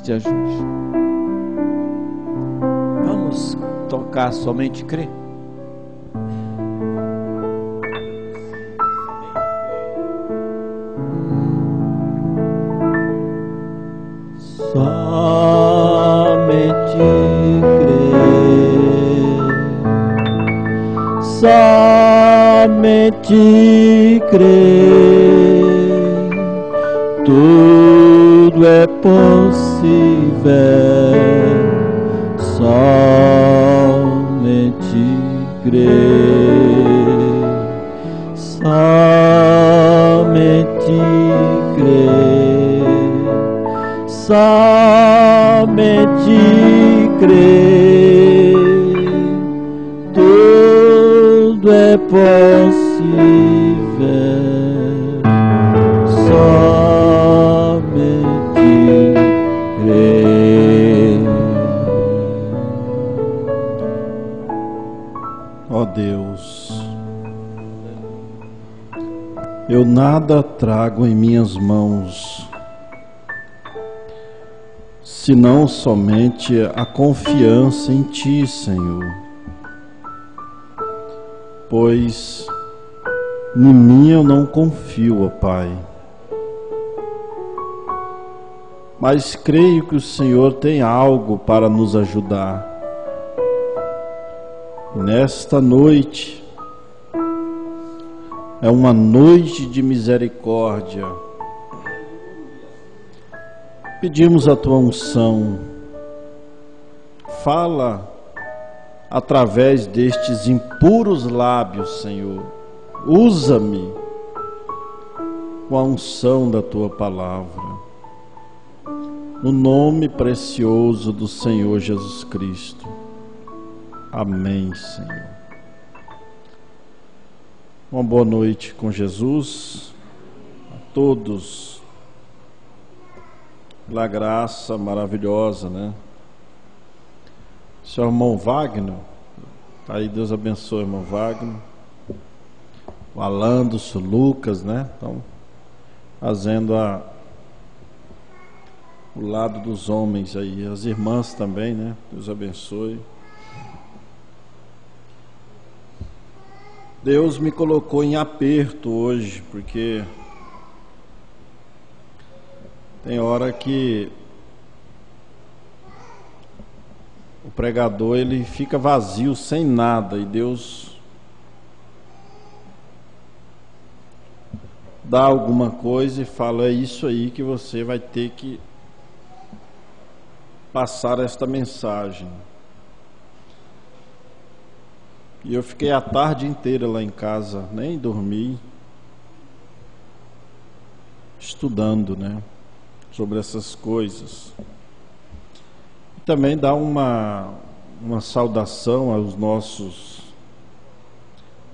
te ajude. Vamos tocar Somente Crer. Somente crer, somente crer, tudo é possível. Somente crer, somente crer, somente crer, tudo é possível. Somente crer. Ó Deus, eu nada trago em minhas mãos, senão somente a confiança em Ti, Senhor. Pois em mim eu não confio, ó Pai. Mas creio que o Senhor tem algo para nos ajudar. Nesta noite, é uma noite de misericórdia. Pedimos a Tua unção. Fala através destes impuros lábios, Senhor. Usa-me com a unção da Tua palavra. No nome precioso do Senhor Jesus Cristo. Amém, Senhor. Uma boa noite com Jesus a todos. Pela graça maravilhosa, né? Seu irmão Wagner, aí Deus abençoe, irmão Wagner. O Alando, o Lucas, né? Então, fazendo o lado dos homens aí, as irmãs também, né? Deus abençoe. Deus me colocou em aperto hoje, porque tem hora que o pregador ele fica vazio, sem nada, e Deus dá alguma coisa e fala: é isso aí que você vai ter que passar esta mensagem. E eu fiquei a tarde inteira lá em casa, nem dormi, estudando, né, sobre essas coisas. E também dá uma saudação aos nossos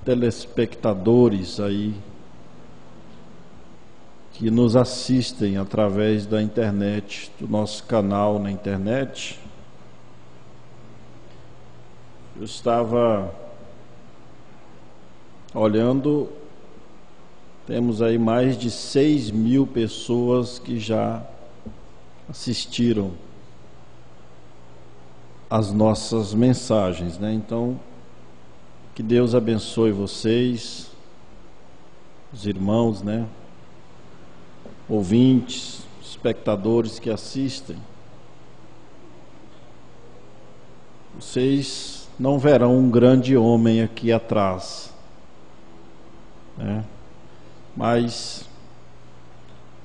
telespectadores aí, que nos assistem através da internet, do nosso canal na internet. Eu estava olhando, temos aí mais de 6.000 pessoas que já assistiram as nossas mensagens, né? Então, que Deus abençoe vocês, os irmãos, né? Ouvintes, espectadores que assistem. Vocês não verão um grande homem aqui atrás, né? Mas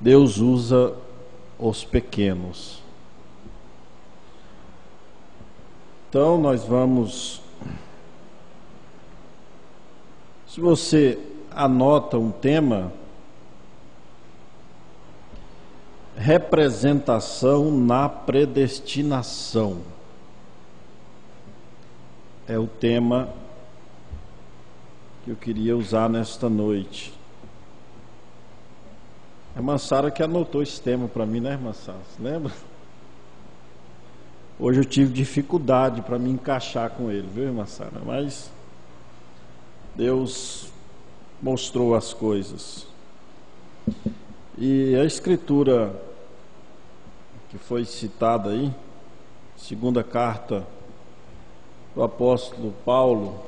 Deus usa os pequenos. Então nós vamos, se você anota um tema, representação na predestinação, é o tema que eu queria usar nesta noite. A irmã Sara que anotou esse tema para mim, né, irmã Sara? Você lembra? Hoje eu tive dificuldade para me encaixar com ele, viu, irmã Sara? Mas Deus mostrou as coisas. E a escritura que foi citada aí, segunda carta do apóstolo Paulo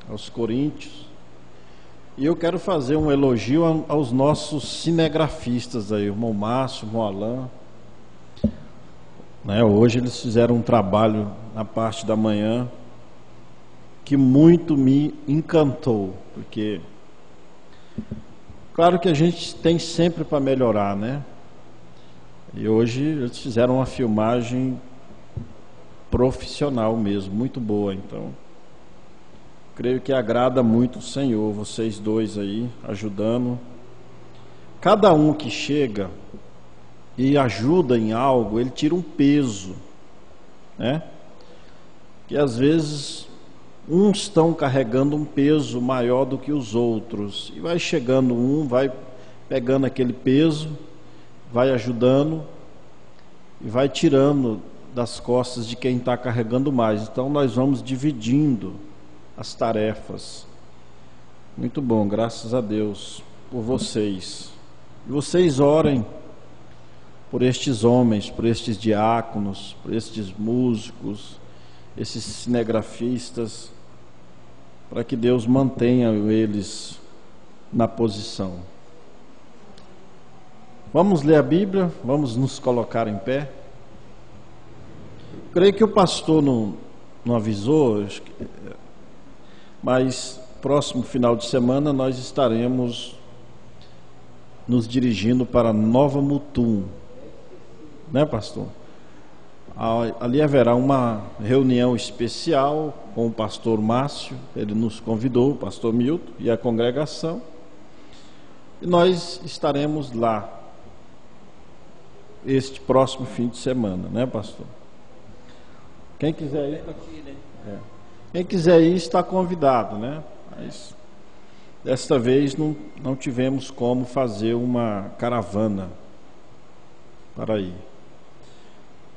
aos Coríntios. E eu quero fazer um elogio aos nossos cinegrafistas aí, o irmão Márcio, o irmão Alain. Hoje eles fizeram um trabalho na parte da manhã que muito me encantou, porque claro que a gente tem sempre para melhorar, né? E hoje eles fizeram uma filmagem profissional mesmo, muito boa. Então, creio que agrada muito o Senhor, vocês dois aí ajudando. Cada um que chega e ajuda em algo, ele tira um peso, né? Que às vezes uns estão carregando um peso maior do que os outros, e vai chegando um, vai pegando aquele peso, vai ajudando e vai tirando das costas de quem está carregando mais. Então nós vamos dividindo as tarefas. Muito bom, graças a Deus por vocês. E vocês orem por estes homens, por estes diáconos, por estes músicos, esses cinegrafistas, para que Deus mantenha eles na posição. Vamos ler a Bíblia, vamos nos colocar em pé. Creio que o pastor não avisou, mas próximo final de semana nós estaremos nos dirigindo para Nova Mutum, né, pastor? Ali haverá uma reunião especial com o pastor Márcio, ele nos convidou, o pastor Milton e a congregação, e nós estaremos lá este próximo fim de semana, né, pastor? Quem quiser ir, quem quiser ir está convidado, né? Mas desta vez não tivemos como fazer uma caravana para ir.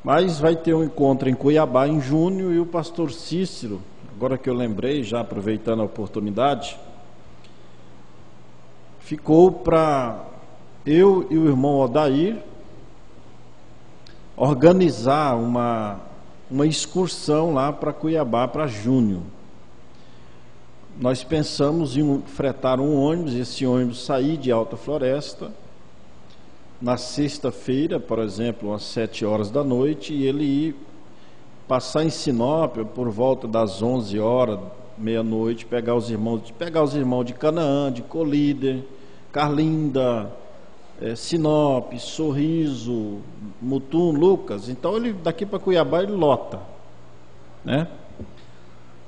Mas vai ter um encontro em Cuiabá em junho, e o pastor Cícero, agora que eu lembrei, já aproveitando a oportunidade, ficou para eu e o irmão Odair organizar uma excursão lá para Cuiabá para junho. Nós pensamos em fretar um ônibus, esse ônibus sair de Alta Floresta na sexta-feira, por exemplo, às 7 horas da noite, e ele ir passar em Sinop por volta das 11 horas, meia-noite, pegar os irmãos de Canaã, de Colíder, Carlinda, Sinop, Sorriso, Mutum, Lucas. Então ele daqui para Cuiabá ele lota, né?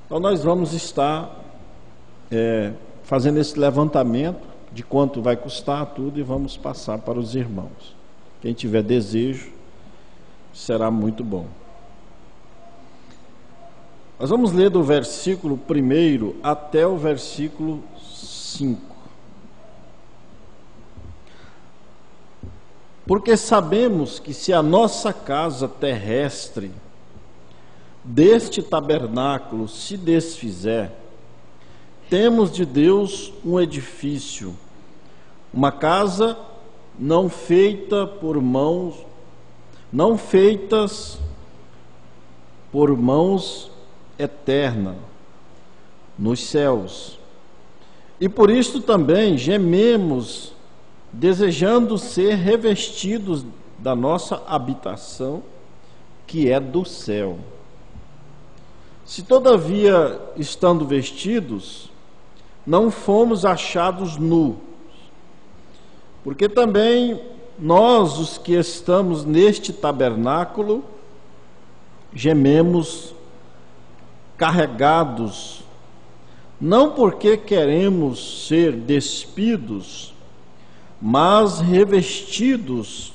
Então nós vamos estar fazendo esse levantamento de quanto vai custar tudo, e vamos passar para os irmãos. Quem tiver desejo, será muito bom. Nós vamos ler do versículo 1 até o versículo 5. Porque sabemos que se a nossa casa terrestre deste tabernáculo se desfizer, temos de Deus um edifício, uma casa não feita por mãos, não feitas por mãos, eterna nos céus. E por isto também gememos, desejando ser revestidos da nossa habitação, que é do céu. Se todavia, estando vestidos, não fomos achados nus, porque também nós, os que estamos neste tabernáculo, gememos carregados, não porque queremos ser despidos, mas revestidos,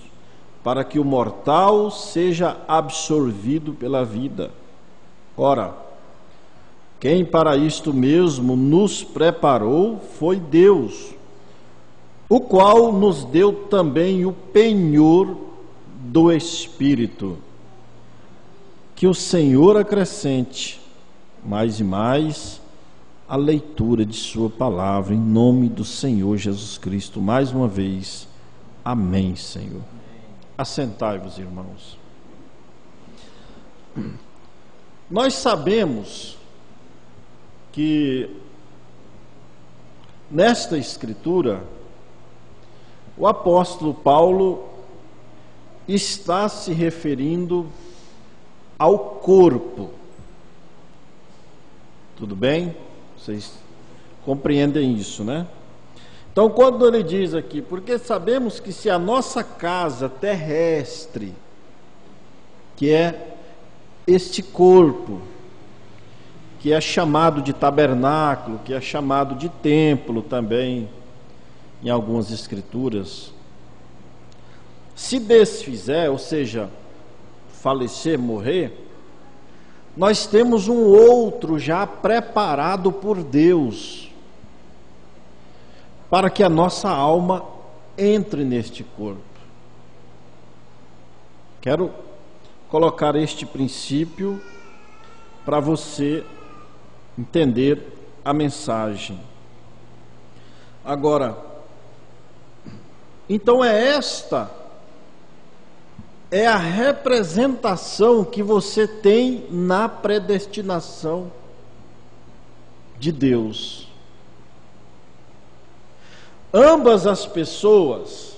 para que o mortal seja absorvido pela vida. Ora, quem para isto mesmo nos preparou foi Deus, o qual nos deu também o penhor do Espírito. Que o Senhor acrescente mais e mais a leitura de sua palavra, em nome do Senhor Jesus Cristo. Mais uma vez, amém, Senhor. Assentai-vos, irmãos. Nós sabemos que nesta escritura o apóstolo Paulo está se referindo ao corpo. Tudo bem? Vocês compreendem isso, né? Então, quando ele diz aqui, porque sabemos que se a nossa casa terrestre, que é este corpo, que é chamado de tabernáculo, que é chamado de templo também, em algumas escrituras, se desfizer, ou seja, falecer, morrer, nós temos um outro já preparado por Deus, para que a nossa alma entre neste corpo. Quero colocar este princípio para você entender a mensagem. Agora, então esta é a representação que você tem na predestinação de Deus. Ambas as pessoas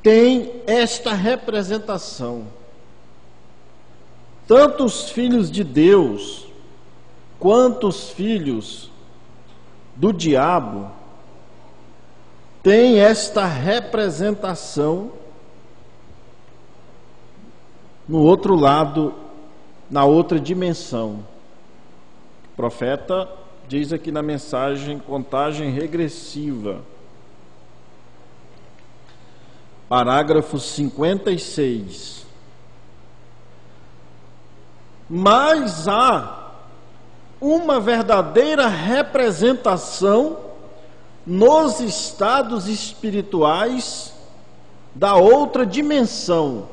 têm esta representação. Tanto os filhos de Deus quanto os filhos do diabo têm esta representação no outro lado, na outra dimensão. O profeta diz aqui na mensagem, contagem regressiva, parágrafo 56. Mas há uma verdadeira representação nos estados espirituais da outra dimensão,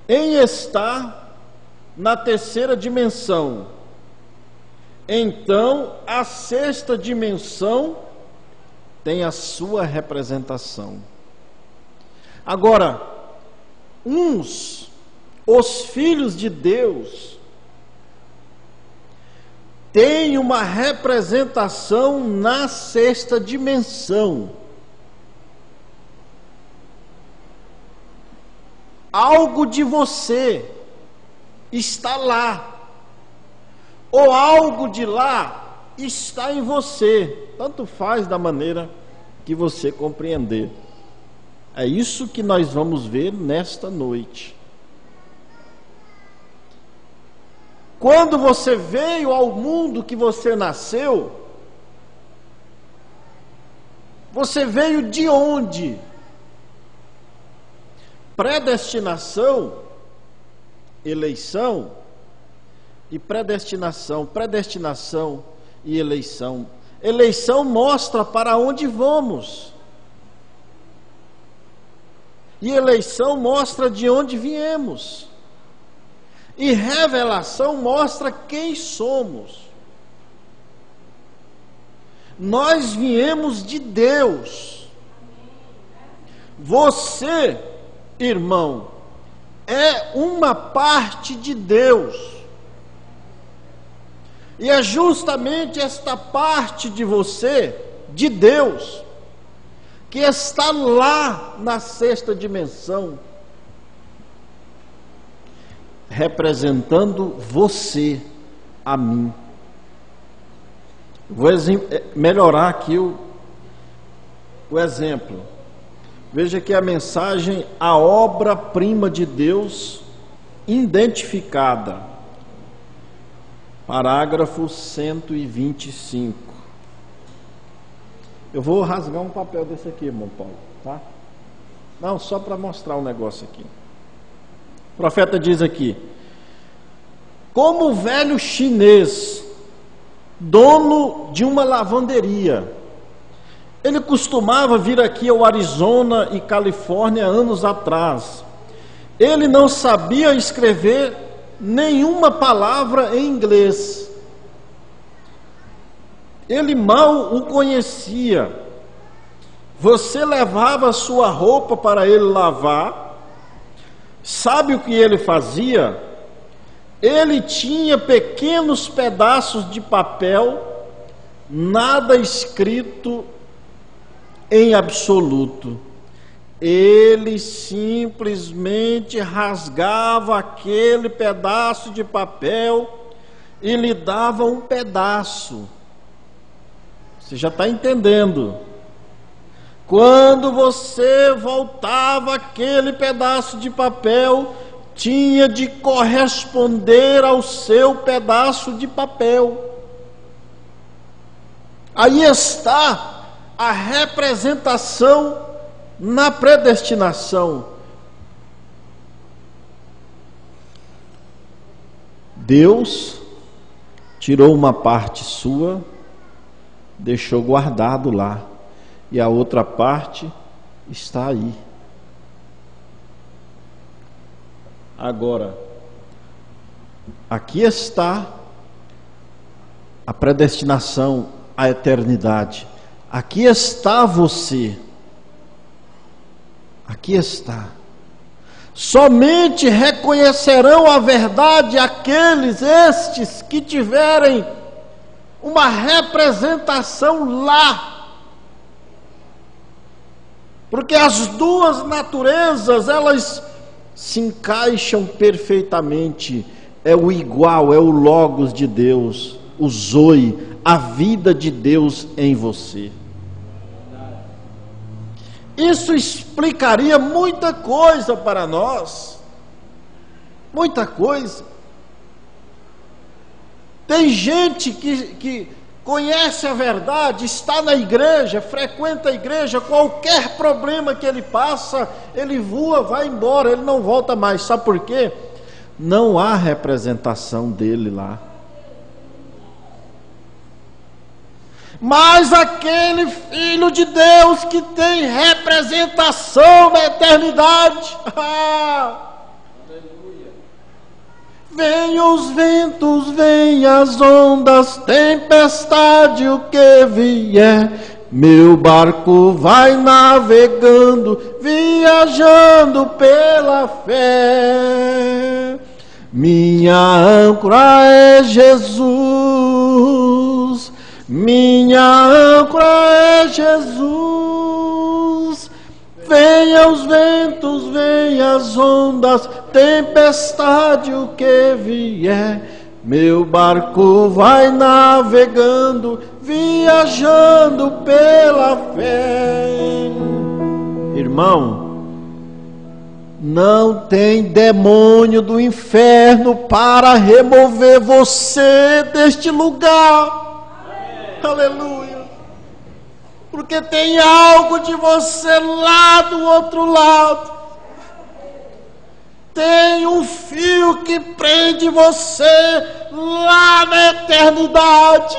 em estar na terceira dimensão. Então, a sexta dimensão tem a sua representação. Agora, os filhos de Deus, têm uma representação na sexta dimensão. Algo de você está lá, ou algo de lá está em você, tanto faz da maneira que você compreender. É isso que nós vamos ver nesta noite. Quando você veio ao mundo que você nasceu, você veio de onde? Predestinação, eleição e predestinação. Predestinação e eleição. Eleição mostra para onde vamos. E eleição mostra de onde viemos. E revelação mostra quem somos. Nós viemos de Deus. Você, irmão, é uma parte de Deus. E é justamente esta parte de você, de Deus, que está lá na sexta dimensão, representando você, a mim. Vou melhorar aqui o exemplo. Veja que a mensagem, a obra-prima de Deus identificada. Parágrafo 125. Eu vou rasgar um papel desse aqui, irmão Paulo, tá? Não, só para mostrar um negócio aqui. O profeta diz aqui: como o velho chinês, dono de uma lavanderia, ele costumava vir aqui ao Arizona e Califórnia anos atrás. Ele não sabia escrever nenhuma palavra em inglês. Ele mal o conhecia. você levava a sua roupa para ele lavar. Sabe o que ele fazia? Ele tinha pequenos pedaços de papel, nada escrito em absoluto. Ele simplesmente rasgava aquele pedaço de papel e lhe dava um pedaço. Você já está entendendo? Quando você voltava aquele pedaço de papel, tinha de corresponder ao seu pedaço de papel. Aí está a representação na predestinação. Deus tirou uma parte sua, deixou guardado lá, e a outra parte está aí. Agora, aqui está a predestinação, a eternidade. Aqui está você. Aqui está. Somente reconhecerão a verdade estes que tiverem uma representação lá. Porque as duas naturezas, elas se encaixam perfeitamente. É o igual, é o Logos de Deus, o Zoe, a vida de Deus em você. Isso explicaria muita coisa para nós. Muita coisa. Tem gente que conhece a verdade, está na igreja, frequenta a igreja, qualquer problema que ele passa, ele voa, vai embora, ele não volta mais. Sabe por quê? Não há representação dele lá. Mas aquele Filho de Deus que tem representação na eternidade, venham os ventos, venham as ondas, tempestade, o que vier, meu barco vai navegando, viajando pela fé. Minha âncora é Jesus, minha âncora é Jesus. Venham os ventos, venham as ondas, tempestade, o que vier, meu barco vai navegando, viajando pela fé. Irmão, não tem demônio do inferno para remover você deste lugar. Aleluia. Porque tem algo de você lá do outro lado. Tem um fio que prende você lá na eternidade.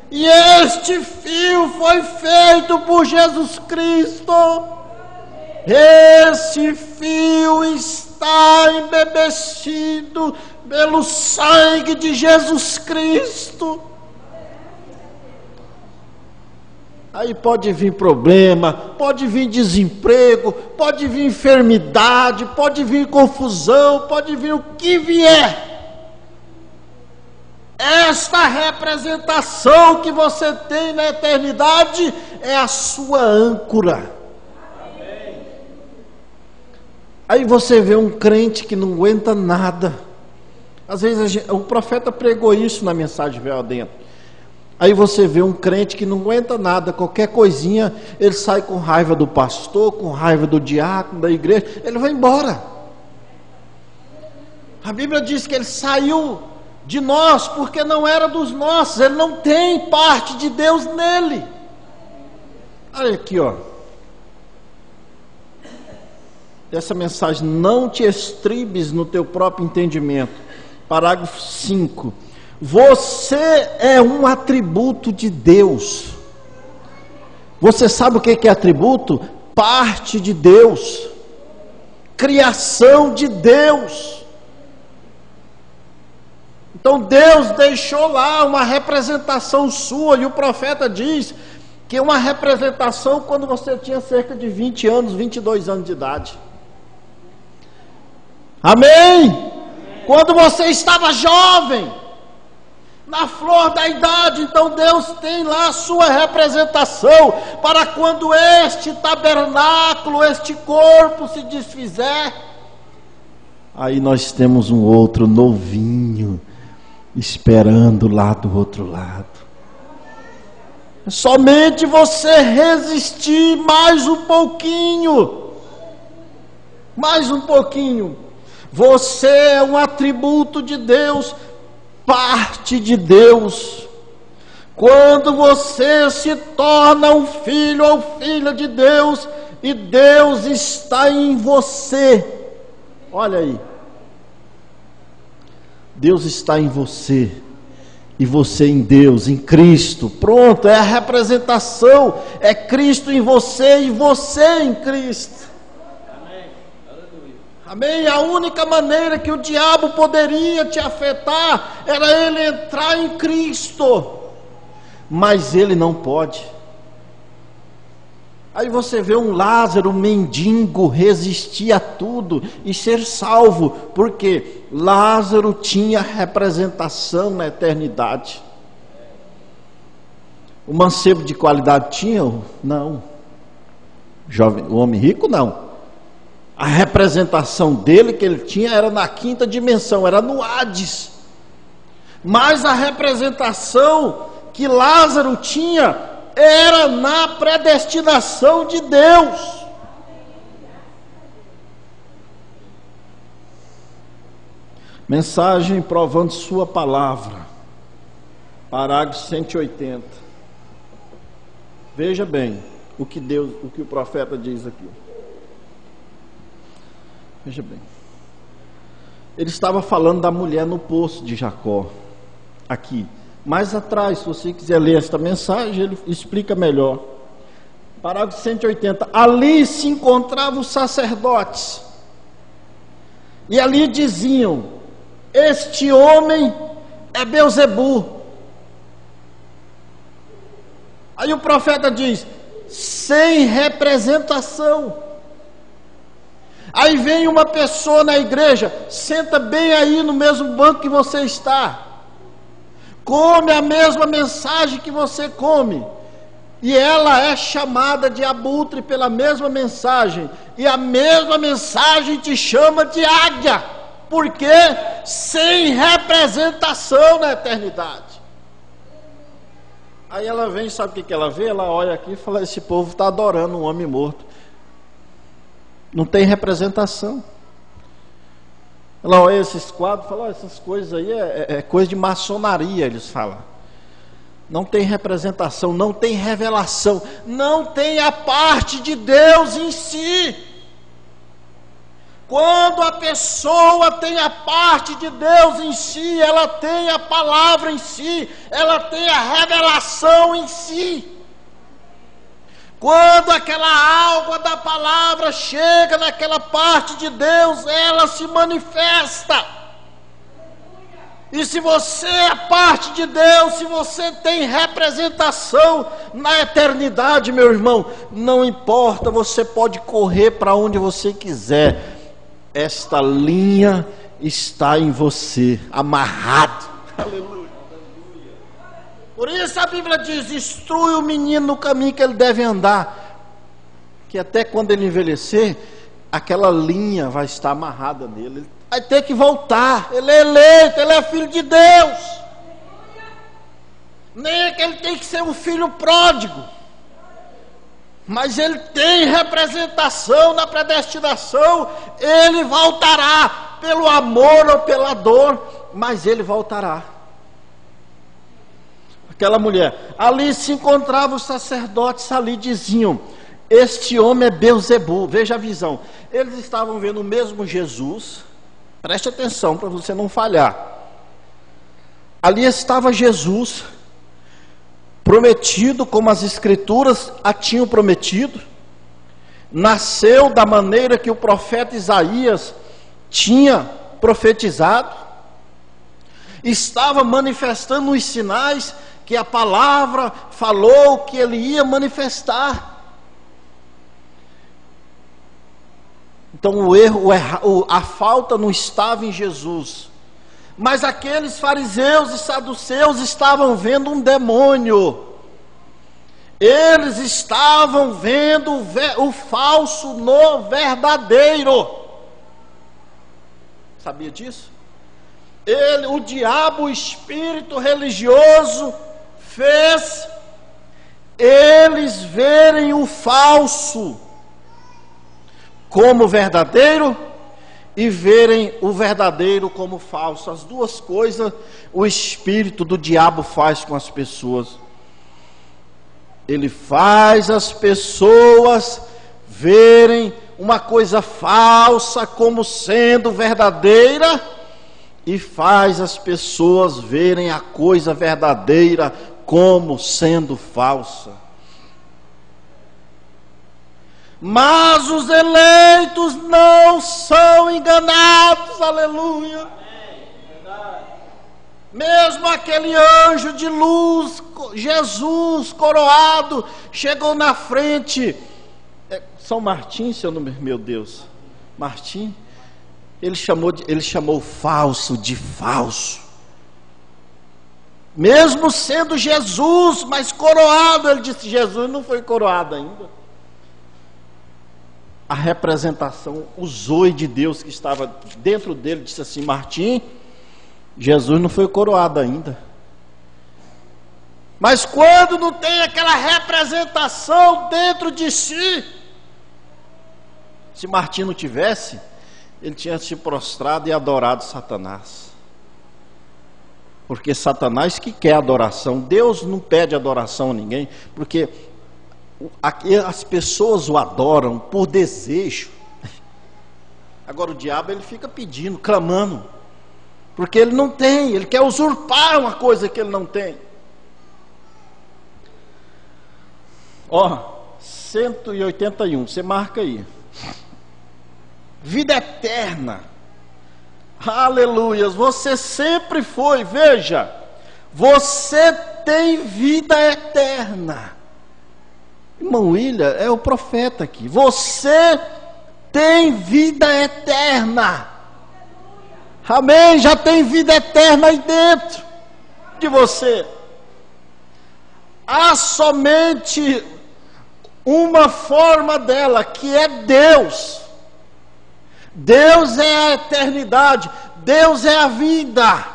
E este fio foi feito por Jesus Cristo. Esse fio está embebecido pelo sangue de Jesus Cristo. Aí pode vir problema, pode vir desemprego, pode vir enfermidade, pode vir confusão, pode vir o que vier. Esta representação que você tem na eternidade é a sua âncora. Aí você vê um crente que não aguenta nada. Às vezes o profeta pregou isso na mensagem Véu Adentro. Aí você vê um crente que não aguenta nada, qualquer coisinha, ele sai com raiva do pastor, com raiva do diácono, da igreja, ele vai embora. A Bíblia diz que ele saiu de nós porque não era dos nossos, ele não tem parte de Deus nele. Olha aqui, ó. Essa mensagem, não te estribes no teu próprio entendimento. Parágrafo 5. Você é um atributo de Deus. Você sabe o que é atributo? Parte de Deus, criação de Deus. Então Deus deixou lá uma representação sua, e o profeta diz que uma representação quando você tinha cerca de 20 anos, 22 anos de idade. Amém? Quando você estava jovem, na flor da idade, então Deus tem lá a sua representação, para quando este tabernáculo, este corpo se desfizer, aí nós temos um outro novinho, esperando lá do outro lado. Somente você resistir mais um pouquinho, você é um atributo de Deus, parte de Deus. Quando você se torna um filho ou filha de Deus, e Deus está em você, olha aí, Deus está em você, e você em Deus, em Cristo, pronto, é a representação, é Cristo em você e você em Cristo. Amém. Aleluia. Amém. A única maneira que o diabo poderia te afetar era ele entrar em Cristo, mas ele não pode. Aí você vê um Lázaro, um mendigo, resistir a tudo e ser salvo, porque Lázaro tinha representação na eternidade. O mancebo de qualidade tinha? Não. O homem rico não. A representação dele que ele tinha era na quinta dimensão, era no Hades. Mas a representação que Lázaro tinha era na predestinação de Deus. Mensagem provando sua palavra, parágrafo 180. Veja bem o que o profeta diz aqui. Veja bem. Ele estava falando da mulher no poço de Jacó. Aqui. Mais atrás, se você quiser ler esta mensagem, ele explica melhor. Parágrafo 180. Ali se encontravam os sacerdotes. E ali diziam: este homem é Beelzebu. Aí o profeta diz: sem representação. Aí vem uma pessoa na igreja, senta bem aí no mesmo banco que você está, come a mesma mensagem que você come, e ela é chamada de abutre pela mesma mensagem, e a mesma mensagem te chama de águia, porque sem representação na eternidade. Aí ela vem, sabe o que ela vê? Ela olha aqui e fala: esse povo está adorando um homem morto, não tem representação. Ela olha esses quadros e fala: essas coisas aí é coisa de maçonaria, eles falam. Não tem representação, não tem revelação, não tem a parte de Deus em si. Quando a pessoa tem a parte de Deus em si, ela tem a palavra em si, ela tem a revelação em si. Quando aquela água da palavra chega naquela parte de Deus, ela se manifesta. E se você é parte de Deus, se você tem representação na eternidade, meu irmão, não importa, você pode correr para onde você quiser. Esta linha está em você, amarrado. Aleluia. Por isso a Bíblia diz: instrui o menino no caminho que ele deve andar, que até quando ele envelhecer, aquela linha vai estar amarrada nele. Ele vai ter que voltar. Ele é eleito, ele é filho de Deus. Nem é que ele tem que ser um filho pródigo, mas ele tem representação na predestinação. Ele voltará, pelo amor ou pela dor, mas ele voltará. Aquela mulher, ali se encontravam os sacerdotes, ali diziam: este homem é Beelzebu. Veja a visão, eles estavam vendo o mesmo Jesus. Preste atenção para você não falhar. Ali estava Jesus, prometido como as escrituras a tinham prometido, nasceu da maneira que o profeta Isaías tinha profetizado, estava manifestando os sinais que a palavra falou que ele ia manifestar. Então a falta não estava em Jesus, mas aqueles fariseus e saduceus estavam vendo um demônio. Eles estavam vendo o falso no verdadeiro. Sabia disso? O diabo, o espírito religioso, fez eles verem o falso como verdadeiro e verem o verdadeiro como falso. As duas coisas o espírito do diabo faz com as pessoas. Ele faz as pessoas verem uma coisa falsa como sendo verdadeira e faz as pessoas verem a coisa verdadeira como sendo falsa. Mas os eleitos não são enganados, aleluia. Mesmo aquele anjo de luz, Jesus coroado, chegou na frente. São Martim, seu nome, meu Deus, Martim, ele chamou falso de falso. Mesmo sendo Jesus, mas coroado, ele disse: Jesus não foi coroado ainda. A representação, o zoe de Deus que estava dentro dele, disse assim: Martim, Jesus não foi coroado ainda. Mas quando não tem aquela representação dentro de si, se Martim não tivesse, ele tinha se prostrado e adorado Satanás. Porque Satanás que quer adoração. Deus não pede adoração a ninguém, porque as pessoas o adoram por desejo. Agora o diabo, ele fica pedindo, clamando, porque ele não tem, ele quer usurpar uma coisa que ele não tem. 181, você marca aí. Vida eterna. Aleluias, você sempre foi, veja, você tem vida eterna. Irmão William é o profeta aqui. Você tem vida eterna. Amém, já tem vida eterna aí dentro de você. Há somente uma forma dela, que é Deus. Deus é a eternidade, Deus é a vida.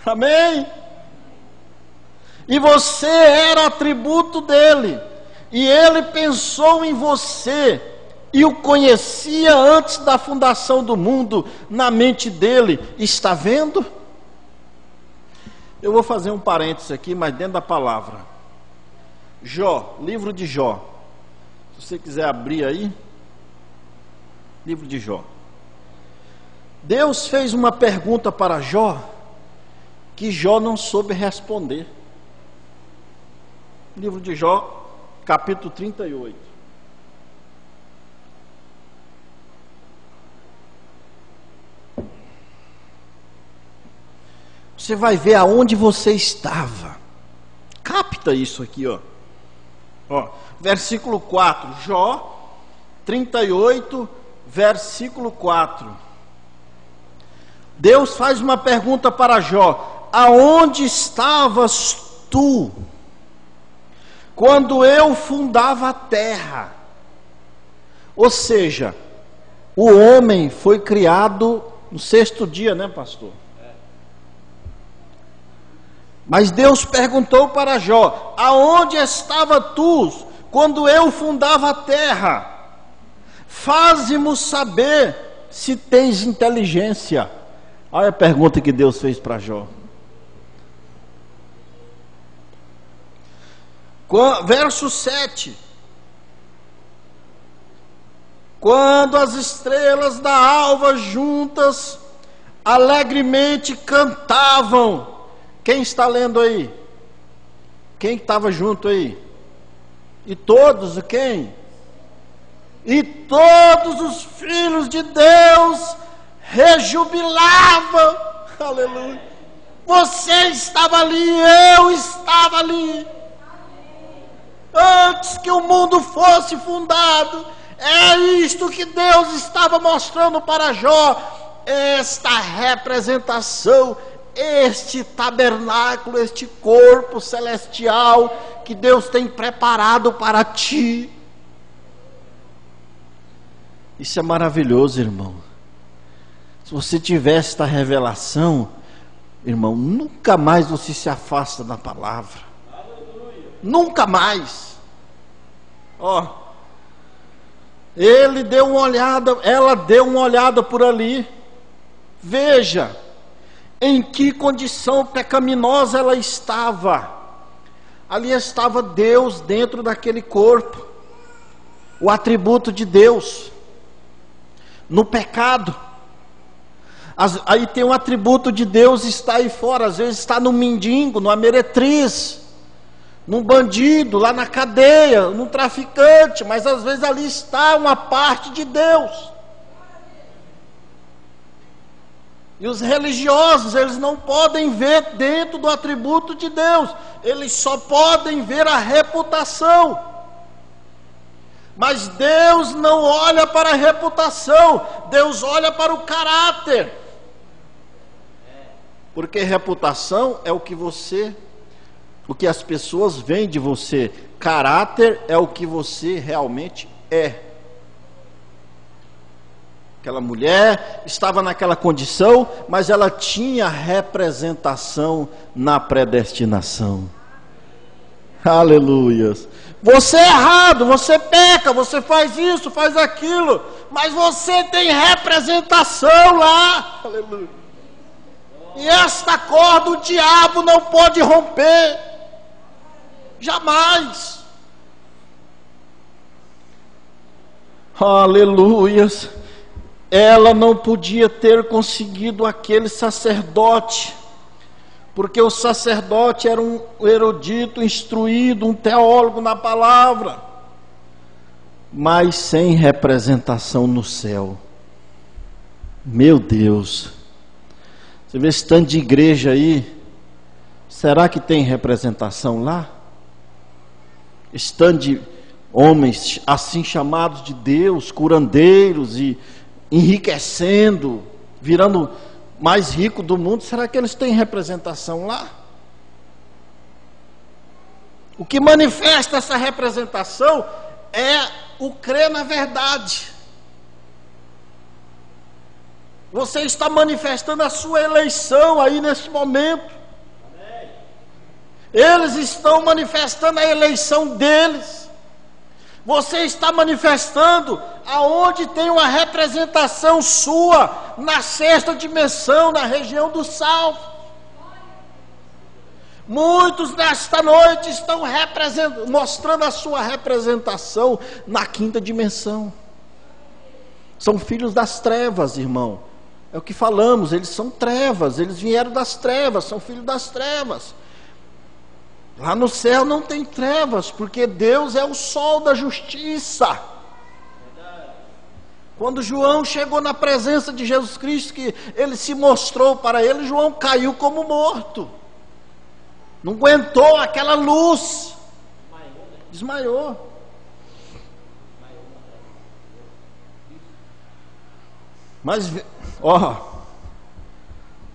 Amém? E você era atributo dele, e ele pensou em você e o conhecia antes da fundação do mundo na mente dele. Está vendo? Eu vou fazer um parênteses aqui, mas dentro da palavra. Jó, livro de Jó. Se você quiser abrir aí, livro de Jó. Deus fez uma pergunta para Jó que Jó não soube responder. Livro de Jó, capítulo 38. Você vai ver aonde você estava. Capta isso aqui, ó. Versículo 4, Jó 38, versículo 4. Deus faz uma pergunta para Jó: aonde estavas tu quando eu fundava a terra? Ou seja, o homem foi criado no sexto dia, né, pastor? Mas Deus perguntou para Jó: aonde estava tu quando eu fundava a terra? Faze-mo saber se tens inteligência. Olha a pergunta que Deus fez para Jó. Verso 7. Quando as estrelas da alva juntas alegremente cantavam. Quem está lendo aí? Quem estava junto aí? E todos, quem? E todos os filhos de Deus rejubilavam, aleluia, Você estava ali, eu estava ali. Antes que o mundo fosse fundado, é isto que Deus estava mostrando para Jó. Esta representação, este tabernáculo, este corpo celestial que Deus tem preparado para ti. Isso é maravilhoso, irmão. Se você tiver esta revelação, irmão, nunca mais você se afasta da palavra. Nunca mais. Ele deu uma olhada, ela deu uma olhada por ali. Veja em que condição pecaminosa ela estava. Ali estava Deus dentro daquele corpo, o atributo de Deus, no pecado. Aí tem um atributo de Deus, está aí fora. Às vezes está no mendigo, numa meretriz, num bandido, lá na cadeia, num traficante, mas às vezes ali está uma parte de Deus. E os religiosos, eles não podem ver dentro do atributo de Deus, eles só podem ver a reputação. Mas Deus não olha para a reputação, Deus olha para o caráter. Porque reputação é o que as pessoas veem de você. Caráter é o que você realmente é. Aquela mulher estava naquela condição, mas ela tinha representação na predestinação. Aleluias. Você é errado, você peca, você faz isso, faz aquilo, mas você tem representação lá. Aleluia. E esta corda o diabo não pode romper, jamais. Aleluias. Ela não podia ter conseguido aquele sacerdote, porque o sacerdote era um erudito, instruído, um teólogo na palavra, mas sem representação no céu. Meu Deus. Você vê esse tanto de igreja aí, será que tem representação lá? Esse tanto de homens assim chamados de Deus, curandeiros e enriquecendo, virando mais rico do mundo, será que eles têm representação lá? O que manifesta essa representação é o crer na verdade. Você está manifestando a sua eleição aí nesse momento. Eles estão manifestando a eleição deles. Você está manifestando aonde tem uma representação sua, na sexta dimensão, na região do salvo. Muitos nesta noite estão mostrando a sua representação na quinta dimensão. São filhos das trevas, irmão. É o que falamos, eles são trevas, eles vieram das trevas, são filhos das trevas. Lá no céu não tem trevas, porque Deus é o sol da justiça. Quando João chegou na presença de Jesus Cristo, que ele se mostrou para ele, João caiu como morto. Não aguentou aquela luz. Desmaiou. Mas,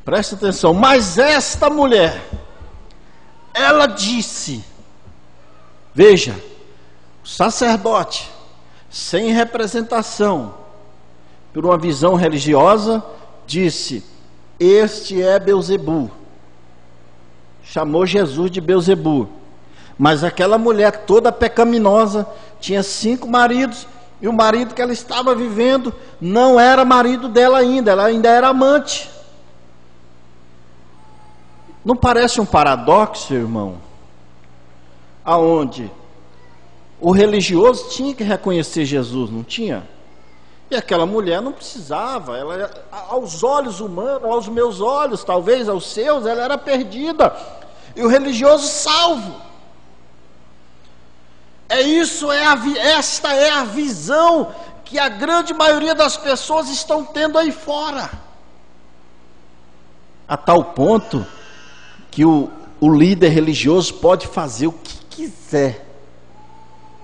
presta atenção. Mas esta mulher, ela disse, veja, o sacerdote, sem representação, por uma visão religiosa, disse, este é Belzebu. Chamou Jesus de Belzebu. Mas aquela mulher toda pecaminosa, tinha 5 maridos, e o marido que ela estava vivendo não era marido dela ainda, ela ainda era amante. Não parece um paradoxo, irmão? Aonde o religioso tinha que reconhecer Jesus, não tinha? E aquela mulher não precisava, ela, aos olhos humanos, aos meus olhos, talvez aos seus, ela era perdida. E o religioso salvo. Esta é a visão que a grande maioria das pessoas estão tendo aí fora. A tal ponto que o líder religioso pode fazer o que quiser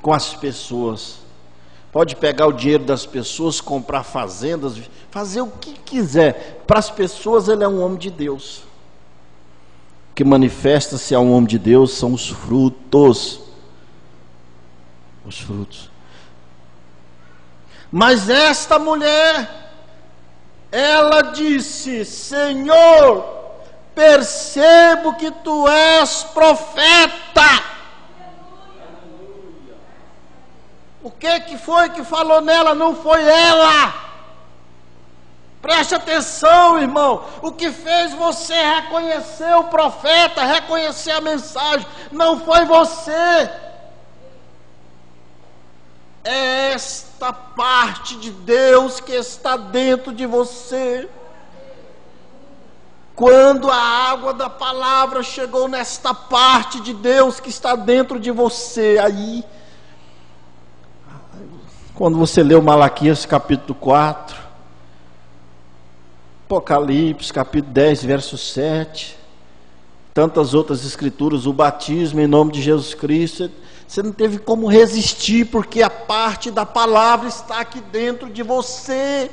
com as pessoas. Pode pegar o dinheiro das pessoas, comprar fazendas, fazer o que quiser. Para as pessoas ele é um homem de Deus. O que manifesta-se a um homem de Deus são os frutos. Os frutos. Mas esta mulher, ela disse: Senhor, percebo que tu és profeta. O que foi que falou nela? Não foi ela. Preste atenção, irmão. O que fez você reconhecer o profeta, reconhecer a mensagem, não foi você. É esta parte de Deus que está dentro de você. Quando a água da palavra chegou nesta parte de Deus que está dentro de você, aí, quando você leu Malaquias capítulo 4, Apocalipse capítulo 10, verso 7, tantas outras escrituras, o batismo em nome de Jesus Cristo, você não teve como resistir, porque a parte da palavra está aqui dentro de você.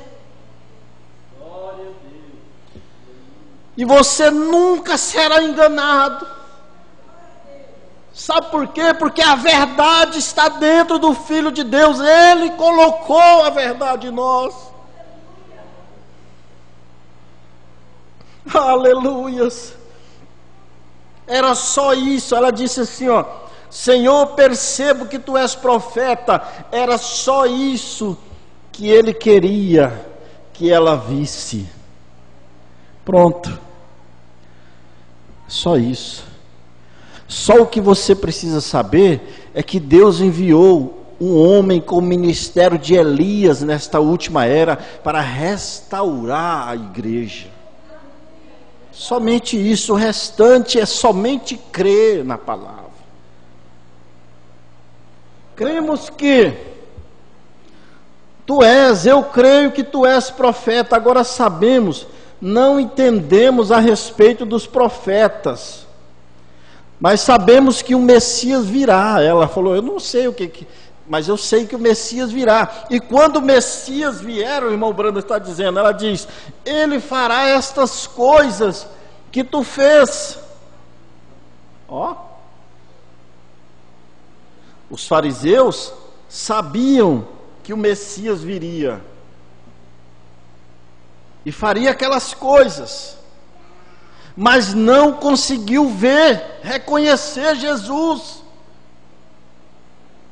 Glória a Deus. E você nunca será enganado. Sabe por quê? Porque a verdade está dentro do Filho de Deus. Ele colocou a verdade em nós. Aleluias. Era só isso. Ela disse assim, ó: Senhor, percebo que tu és profeta. Era só isso que ele queria que ela visse. Pronto. Só isso. Só o que você precisa saber é que Deus enviou um homem com o ministério de Elias nesta última era para restaurar a igreja. Somente isso. O restante é somente crer na palavra. Cremos que tu és, eu creio que tu és profeta. Agora sabemos, não entendemos a respeito dos profetas, mas sabemos que o Messias virá. Ela falou: eu não sei o que, mas eu sei que o Messias virá. E quando o Messias vier, o irmão Brando está dizendo, ela diz: ele fará estas coisas que tu fez. Ó. Os fariseus sabiam que o Messias viria e faria aquelas coisas, mas não conseguiu ver, reconhecer Jesus.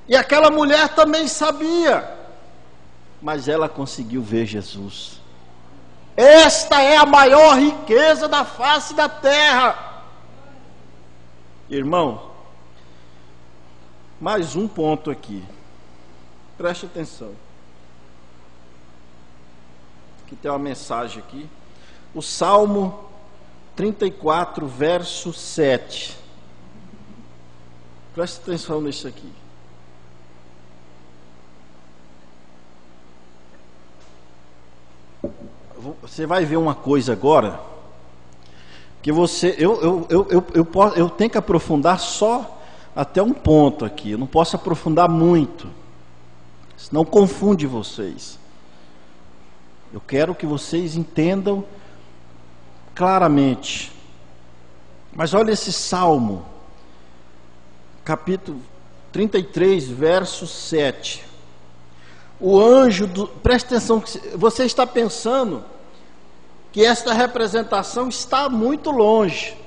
E aquela mulher também sabia, mas ela conseguiu ver Jesus. Esta é a maior riqueza da face da terra. Irmão, mais um ponto aqui, preste atenção. Aqui tem uma mensagem aqui. O Salmo 34, verso 7. Preste atenção nisso aqui. Você vai ver uma coisa agora, que você, eu tenho que aprofundar só até um ponto aqui, eu não posso aprofundar muito, senão confunde vocês. Eu quero que vocês entendam claramente. Mas olha esse Salmo, capítulo 33, verso 7. O anjo preste atenção, você está pensando que esta representação está muito longe.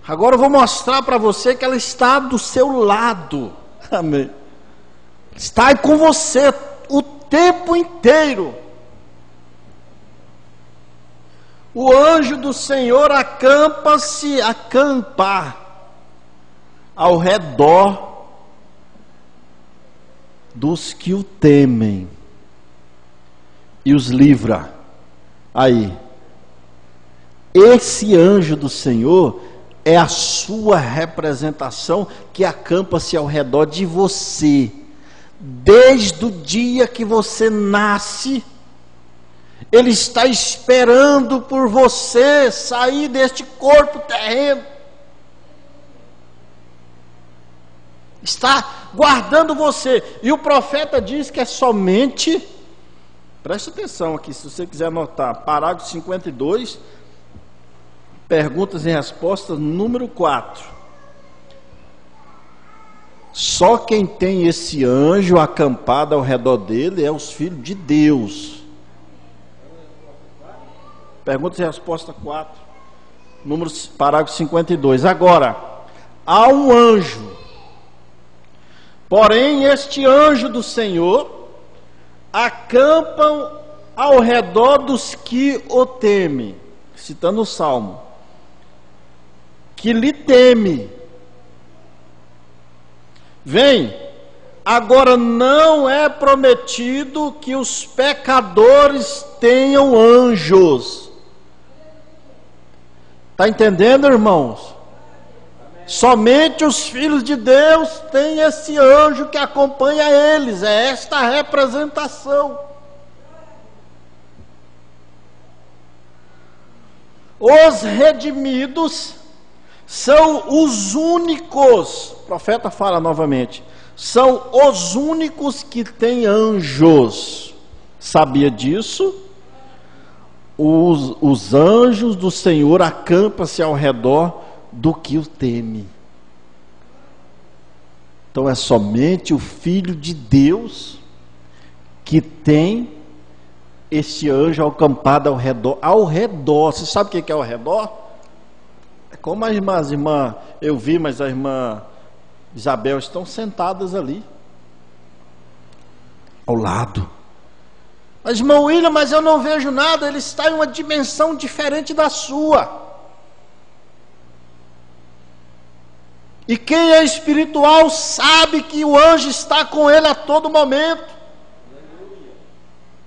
Agora eu vou mostrar para você que ela está do seu lado. Amém. Está com você o tempo inteiro. O anjo do Senhor acampa ao redor dos que o temem e os livra. Aí, esse anjo do Senhor é a sua representação que acampa-se ao redor de você, desde o dia que você nasce. Ele está esperando por você sair deste corpo terreno. Está guardando você. E o profeta diz que é somente, preste atenção aqui, se você quiser anotar, parágrafo 52, perguntas e respostas, número 4. Só quem tem esse anjo acampado ao redor dele é os filhos de Deus. Perguntas e resposta 4, parágrafo 52. Agora, há um anjo, porém este anjo do Senhor acampam ao redor dos que o temem, citando o Salmo, que lhe teme. Vem, agora não é prometido que os pecadores tenham anjos. Está entendendo, irmãos? Somente os filhos de Deus têm esse anjo que acompanha eles. É esta a representação. Os redimidos são os únicos, o profeta fala novamente, são os únicos que têm anjos. Sabia disso? Os anjos do Senhor acampam-se ao redor do que o teme. Então é somente o Filho de Deus que tem esse anjo acampado ao redor. Ao redor, você sabe o que é ao redor? É como as irmãs, eu vi, mas a irmã Isabel estão sentadas ali, ao lado. Mas irmão William, mas eu não vejo nada, ele está em uma dimensão diferente da sua. E quem é espiritual sabe que o anjo está com ele a todo momento.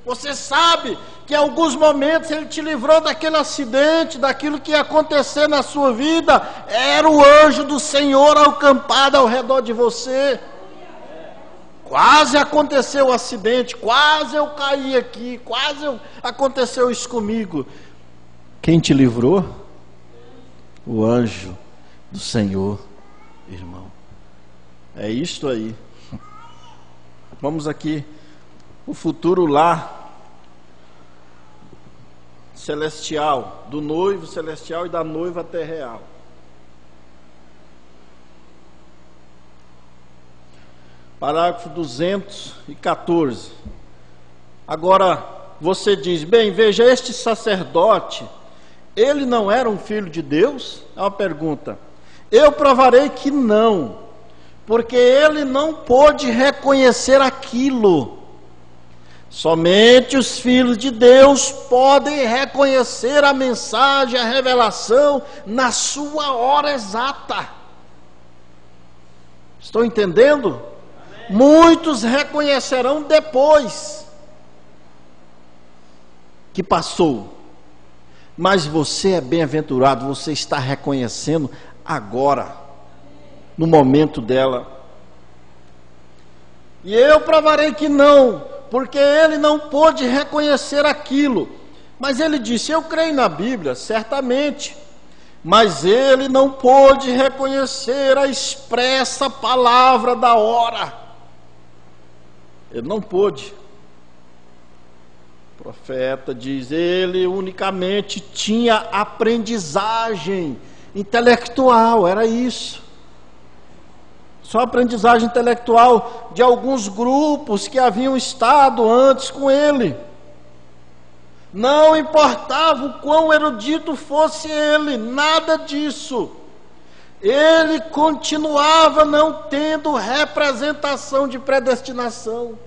Você sabe que em alguns momentos ele te livrou daquele acidente, daquilo que ia acontecer na sua vida. Era o anjo do Senhor acampado ao redor de você. Quase aconteceu o acidente, quase eu caí aqui, aconteceu isso comigo. Quem te livrou? O anjo do Senhor, irmão. É isto aí. Vamos aqui, o futuro lar celestial, do noivo celestial e da noiva terreal. Parágrafo 214. Agora você diz, bem, veja, este sacerdote, ele não era um filho de Deus? É uma pergunta. Eu provarei que não, porque ele não pôde reconhecer aquilo. Somente os filhos de Deus podem reconhecer a mensagem, a revelação na sua hora exata. Estão entendendo? Muitos reconhecerão depois que passou, mas você é bem-aventurado, você está reconhecendo agora, no momento dela. E eu provarei que não, porque ele não pôde reconhecer aquilo. Mas ele disse, eu creio na Bíblia, certamente, mas ele não pôde reconhecer a expressa palavra da hora. Ele não pôde. O profeta diz, ele unicamente tinha aprendizagem intelectual, era isso. Só aprendizagem intelectual de alguns grupos que haviam estado antes com ele. Não importava o quão erudito fosse ele, nada disso. Ele continuava não tendo representação de predestinação.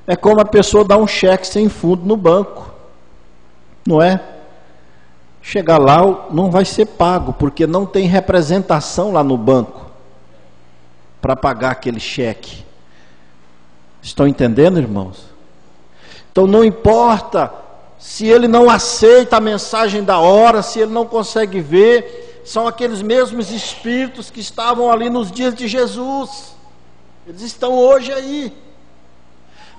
É como a pessoa dá um cheque sem fundo no banco, não é? Chegar lá não vai ser pago, porque não tem representação lá no banco para pagar aquele cheque. Estão entendendo, irmãos? Então não importa se ele não aceita a mensagem da hora, se ele não consegue ver, são aqueles mesmos espíritos que estavam ali nos dias de Jesus, eles estão hoje aí.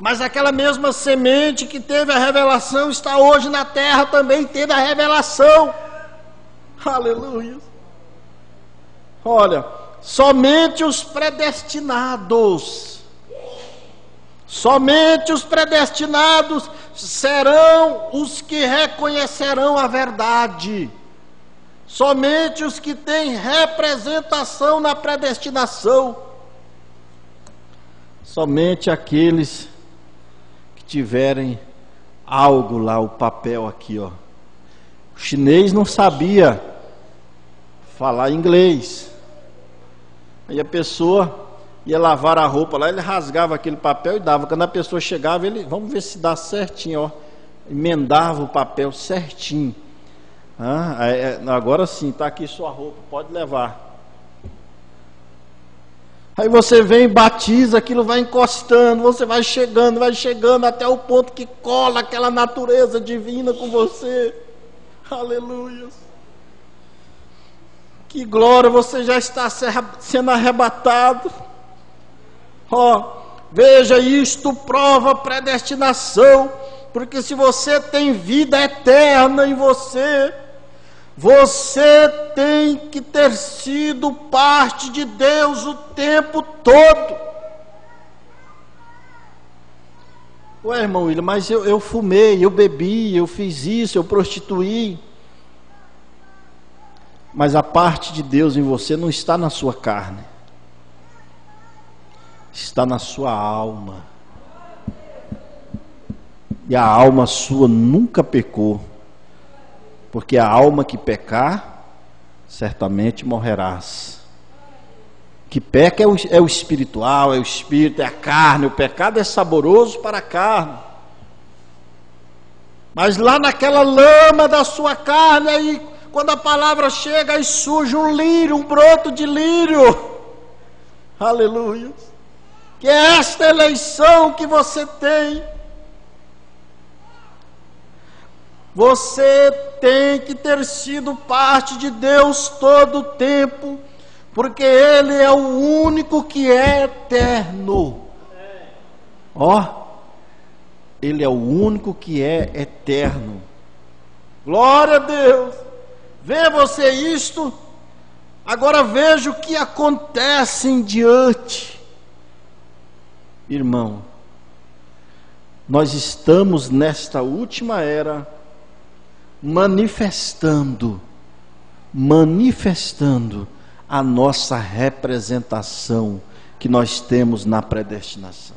Mas aquela mesma semente que teve a revelação está hoje na terra também tendo a revelação. Aleluia. Olha, somente os predestinados serão os que reconhecerão a verdade. Somente os que têm representação na predestinação. Somente aqueles que tiverem algo lá, o papel aqui, ó. O chinês não sabia falar inglês. Aí a pessoa ia lavar a roupa lá, ele rasgava aquele papel e dava. Quando a pessoa chegava, ele, vamos ver se dá certinho, ó. Emendava o papel certinho. Agora sim, está aqui sua roupa, pode levar. Aí você vem, batiza, aquilo vai encostando, você vai chegando até o ponto que cola aquela natureza divina com você. Aleluia. Que glória, você já está sendo arrebatado. Veja, isto prova predestinação, porque se você tem vida eterna em você, você tem que ter sido parte de Deus o tempo todo. Ué, irmão William, mas eu fumei, eu bebi, eu fiz isso, eu prostituí. Mas a parte de Deus em você não está na sua carne, está na sua alma. E a alma sua nunca pecou, porque a alma que pecar, certamente morrerás. Que peca é o espiritual, é o espírito, é a carne. O pecado é saboroso para a carne. Mas lá naquela lama da sua carne, aí quando a palavra chega, aí surge um lírio, um broto de lírio. Aleluia. Que é esta eleição que você tem. Você tem que ter sido parte de Deus todo o tempo, porque Ele é o único que é eterno. Ele é o único que é eterno. Glória a Deus. Vê você isto. Agora veja o que acontece em diante. Irmão, nós estamos nesta última era manifestando a nossa representação que nós temos na predestinação.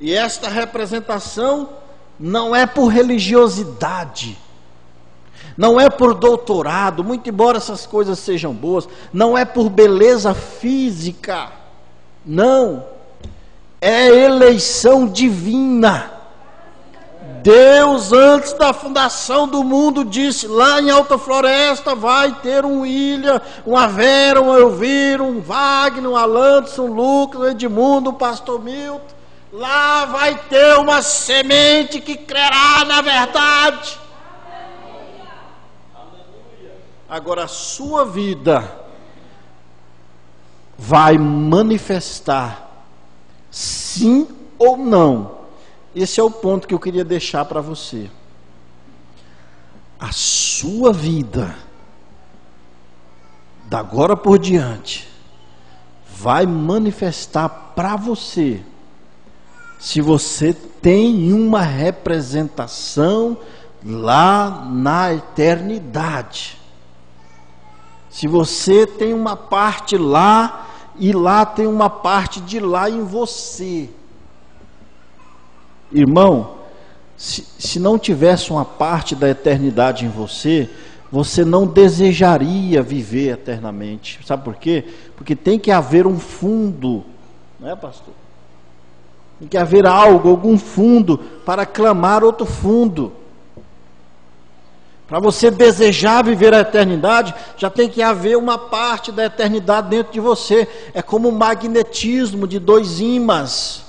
E esta representação não é por religiosidade, não é por doutorado, muito embora essas coisas sejam boas, não é por beleza física, não, é eleição divina. Deus, antes da fundação do mundo, disse: lá em Alta Floresta vai ter um William, uma Vera, um Elvira, um Wagner, um Alantos, um Lucas, um Edmundo, um Pastor Milton. Lá vai ter uma semente que crerá na verdade. Agora a sua vida vai manifestar sim ou não. Esse é o ponto que eu queria deixar para você. A sua vida, da agora por diante, vai manifestar para você se você tem uma representação lá na eternidade. Se você tem uma parte lá e lá tem uma parte de lá em você. Irmão, se não tivesse uma parte da eternidade em você, você não desejaria viver eternamente. Sabe por quê? Porque tem que haver um fundo, não é, pastor? Tem que haver algo, algum fundo para clamar outro fundo. Para você desejar viver a eternidade, já tem que haver uma parte da eternidade dentro de você. É como um magnetismo de dois ímãs.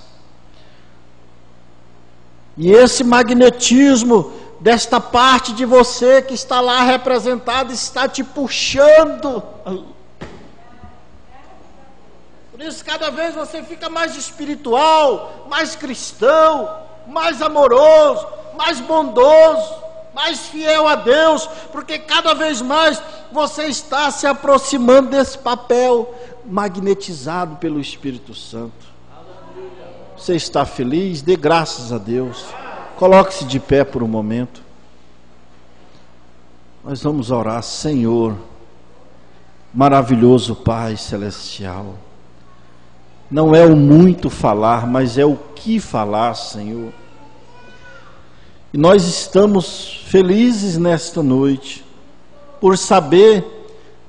E esse magnetismo desta parte de você que está lá representada está te puxando. Por isso, cada vez você fica mais espiritual, mais cristão, mais amoroso, mais bondoso, mais fiel a Deus, porque cada vez mais você está se aproximando desse papel magnetizado pelo Espírito Santo. Você está feliz? Dê graças a Deus. Coloque-se de pé por um momento. Nós vamos orar. Senhor, maravilhoso Pai Celestial, não é o muito falar, mas é o que falar, Senhor. E nós estamos felizes nesta noite, por saber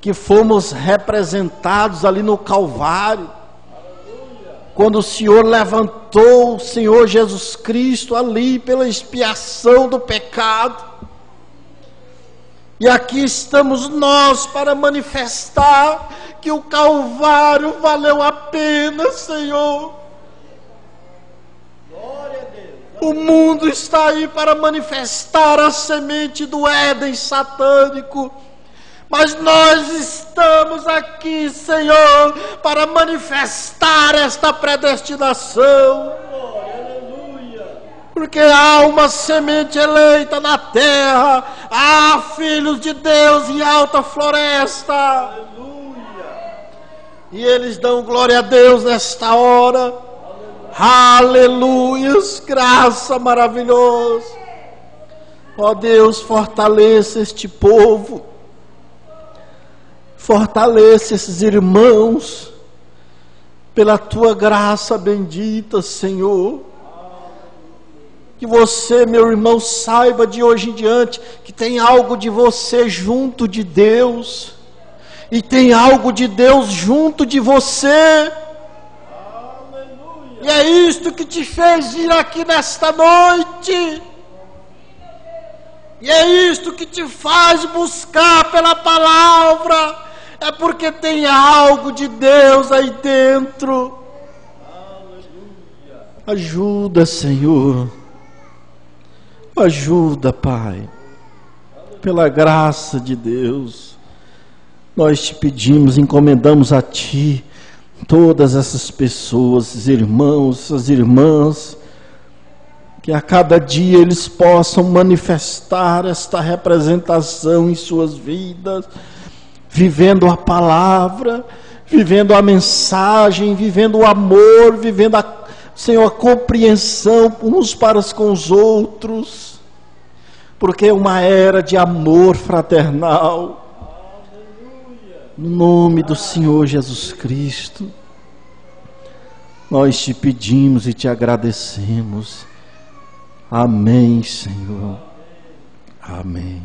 que fomos representados ali no Calvário, quando o Senhor levantou o Senhor Jesus Cristo ali pela expiação do pecado. E aqui estamos nós para manifestar que o Calvário valeu a pena, Senhor. Glória a Deus. O mundo está aí para manifestar a semente do Éden satânico, mas nós estamos aqui, Senhor, para manifestar esta predestinação. Porque há uma semente eleita na terra, há filhos de Deus em alta floresta. Aleluia. E eles dão glória a Deus nesta hora. Aleluias, graça maravilhosa. Ó Deus, fortaleça este povo, fortaleça esses irmãos, pela tua graça bendita, Senhor. Que você, meu irmão, saiba de hoje em diante que tem algo de você junto de Deus, e tem algo de Deus junto de você. Aleluia. E é isto que te fez vir aqui nesta noite, e é isto que te faz buscar pela palavra, é porque tem algo de Deus aí dentro. Aleluia. Ajuda, Senhor. Ajuda, Pai, pela graça de Deus, nós te pedimos, encomendamos a Ti, todas essas pessoas, esses irmãos, essas irmãs, que a cada dia eles possam manifestar esta representação em suas vidas, vivendo a palavra, vivendo a mensagem, vivendo o amor, vivendo Senhor, a compreensão uns para com os outros, porque é uma era de amor fraternal. Aleluia. No nome do Senhor Jesus Cristo, nós te pedimos e te agradecemos. Amém, Senhor. Amém.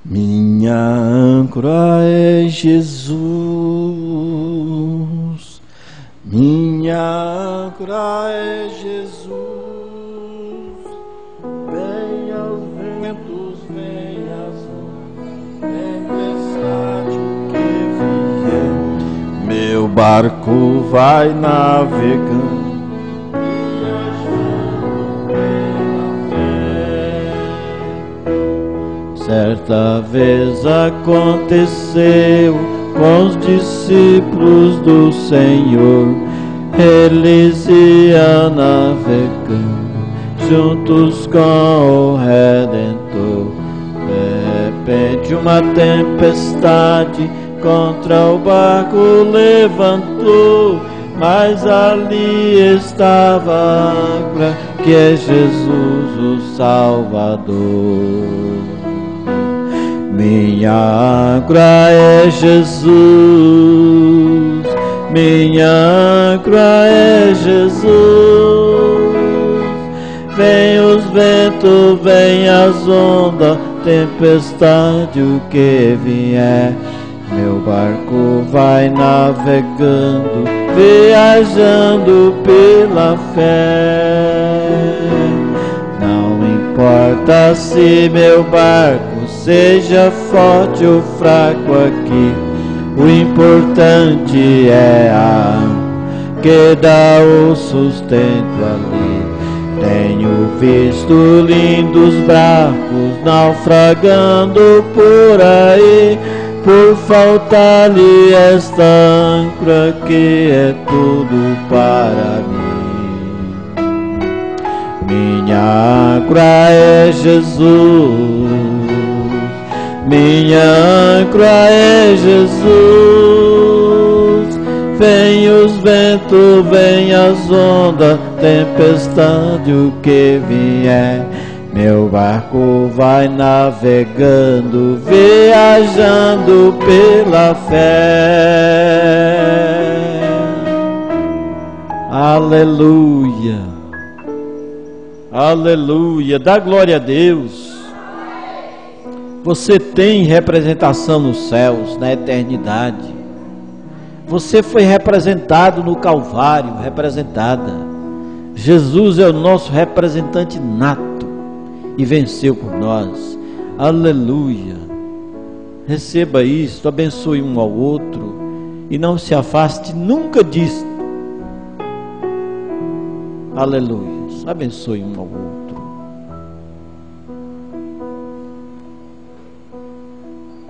Minha âncora é Jesus, minha âncora é Jesus. Venha os ventos, venha as tempestades que vier, meu barco vai navegando, certa vez aconteceu com os discípulos do Senhor, eles iam navegando juntos com o Redentor. De repente uma tempestade contra o barco levantou, mas ali estava a âncora, que é Jesus o Salvador. Minha âncora é Jesus, minha âncora é Jesus. Vem os ventos, vem as ondas, tempestade o que vier, meu barco vai navegando, viajando pela fé. Não importa se meu barco seja forte ou fraco aqui, o importante é a que dá o sustento ali. Tenho visto lindos barcos naufragando por aí, por faltar-lhe esta âncora que é tudo para mim. Minha âncora é Jesus, minha âncora é Jesus. Vem os ventos, vem as ondas, tempestade, o que vier, meu barco vai navegando, viajando pela fé. Aleluia, aleluia, dá glória a Deus. Você tem representação nos céus, na eternidade. Você foi representado no Calvário, representada. Jesus é o nosso representante nato e venceu por nós. Aleluia. Receba isto, abençoe um ao outro e não se afaste nunca disto. Aleluia. Abençoe um ao outro.